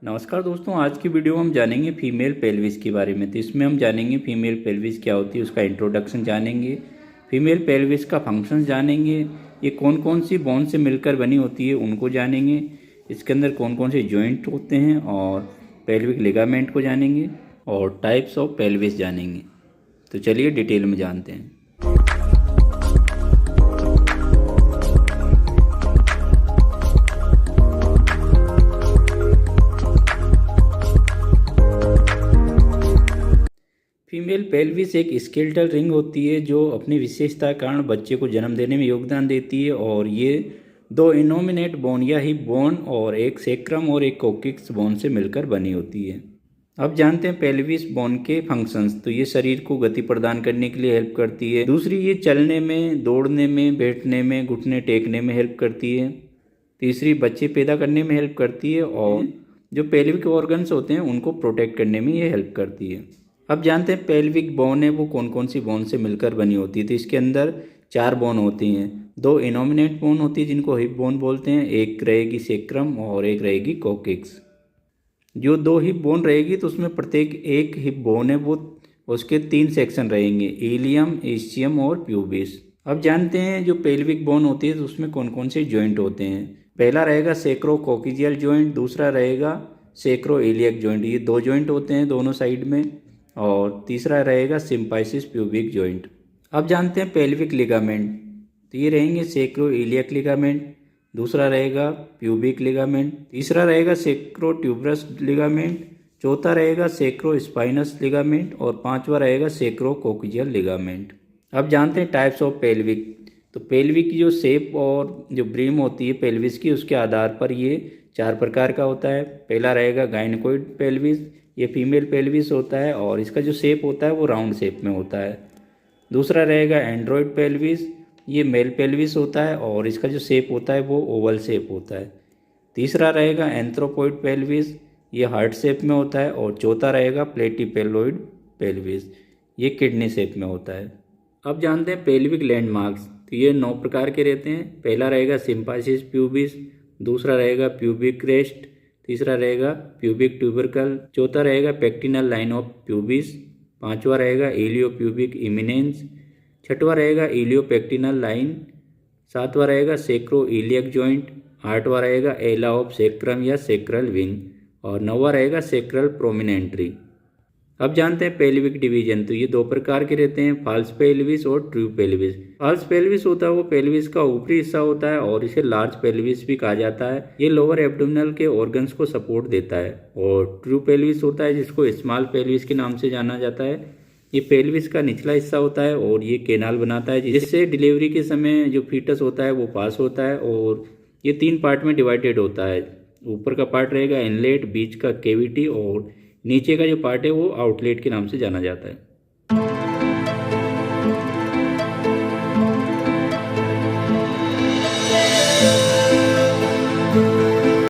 नमस्कार दोस्तों, आज की वीडियो में हम जानेंगे फीमेल पेल्विस के बारे में। तो इसमें हम जानेंगे फीमेल पेल्विस क्या होती है, उसका इंट्रोडक्शन जानेंगे, फीमेल पेल्विस का फंक्शन जानेंगे, ये कौन कौन सी बोन से मिलकर बनी होती है उनको जानेंगे, इसके अंदर कौन कौन से जॉइंट होते हैं और पेल्विक लिगामेंट को जानेंगे और टाइप्स ऑफ पेल्विस जानेंगे। तो चलिए डिटेल में जानते हैं। फीमेल पेल्विस एक स्केलेटल रिंग होती है जो अपनी विशेषता के कारण बच्चे को जन्म देने में योगदान देती है, और ये दो इनोमिनेट बोन या हिप बोन और एक सेक्रम और एक कोक्सिक्स बोन से मिलकर बनी होती है। अब जानते हैं पेल्विस बोन के फंक्शंस। तो ये शरीर को गति प्रदान करने के लिए हेल्प करती है। दूसरी, ये चलने में, दौड़ने में, बैठने में, घुटने टेकने में हेल्प करती है। तीसरी, बच्चे पैदा करने में हेल्प करती है, और जो पेल्विक ऑर्गन्स होते हैं उनको प्रोटेक्ट करने में ये हेल्प करती है। अब जानते हैं पेल्विक बोन है वो कौन कौन सी बोन से मिलकर बनी होती है। तो इसके अंदर 4 बोन होती हैं। 2 इनोमिनेट बोन होती है जिनको हिप बोन बोलते हैं, एक रहेगी सेक्रम और एक रहेगी कोक्सिक्स। जो 2 हिप बोन रहेगी तो उसमें प्रत्येक एक हिप बोन है वो उसके 3 सेक्शन रहेंगे, इलियम, इस्चियम और प्यूबिस। अब जानते हैं जो पेल्विक बोन होती है तो उसमें कौन कौन से जॉइंट होते हैं। पहला रहेगा सेक्रोकोक्सियल जॉइंट, दूसरा रहेगा सेक्रोइलियक जॉइंट, ये 2 जॉइंट होते हैं दोनों साइड में, और तीसरा रहेगा सिम्पाइसिस प्यूबिक जॉइंट। अब जानते हैं पेल्विक लिगामेंट। तो ये रहेंगे सेक्रोइलियक लिगामेंट, दूसरा रहेगा प्यूबिक लिगामेंट, तीसरा रहेगा सेक्रोट्यूबरस लिगामेंट, चौथा रहेगा सेक्रोस्पाइनस लिगामेंट और पांचवा रहेगा सेक्रोकोक्सियल लिगामेंट। अब जानते हैं टाइप्स ऑफ पेल्विक। तो पेल्विक की जो शेप और जो ब्रीम होती है पेल्विस की, उसके आधार पर ये 4 प्रकार का होता है। पहला रहेगा गायनेकोइड पेल्विस, ये फीमेल पेल्विस होता है और इसका जो शेप होता है वो राउंड शेप में होता है। दूसरा रहेगा एंड्रॉयड पेल्विस, ये मेल पेल्विस होता है और इसका जो शेप होता है वो ओवल शेप होता है। तीसरा रहेगा एंथ्रोपॉइड पेल्विस, ये हार्ट शेप में होता है, और चौथा रहेगा प्लेटिपेलोइड पेल्विस, ये किडनी शेप में होता है। अब जानते हैं पेल्विक लैंडमार्क्स। तो ये 9 प्रकार के रहते हैं। पहला रहेगा सिम्पाइसिस प्यूबिस, दूसरा रहेगा प्यूबिक क्रेस्ट, तीसरा रहेगा प्यूबिक ट्यूबरकल, चौथा रहेगा पेक्टिनल लाइन ऑफ प्यूबिस, पांचवा रहेगा इलियो प्यूबिक इमिनेंस, छठवा रहेगा इलियो पेक्टिनल लाइन, सातवां रहेगा सेक्रो इलियक जॉइंट, आठवां रहेगा एला ऑफ सेक्रम या सेक्रल विंग, और नौवां रहेगा सेक्रल प्रोमिनेंट्री। अब जानते हैं पेल्विक डिवीजन। तो ये 2 प्रकार के रहते हैं, फॉल्स पेल्विस और ट्रू पेल्विस। फॉल्स पेल्विस होता है वो पेल्विस का ऊपरी हिस्सा होता है और इसे लार्ज पेल्विस भी कहा जाता है। ये लोअर एब्डोमिनल के ऑर्गन्स को सपोर्ट देता है। और ट्रू पेल्विस होता है जिसको स्मॉल पेल्विस के नाम से जाना जाता है। ये पेल्विस का निचला हिस्सा होता है और ये केनाल बनाता है जिससे डिलीवरी के समय जो फीटस होता है वो पास होता है। और ये 3 पार्ट में डिवाइडेड होता है। ऊपर का पार्ट रहेगा इनलेट, बीच का कैविटी और नीचे का जो पार्ट है वो आउटलेट के नाम से जाना जाता है।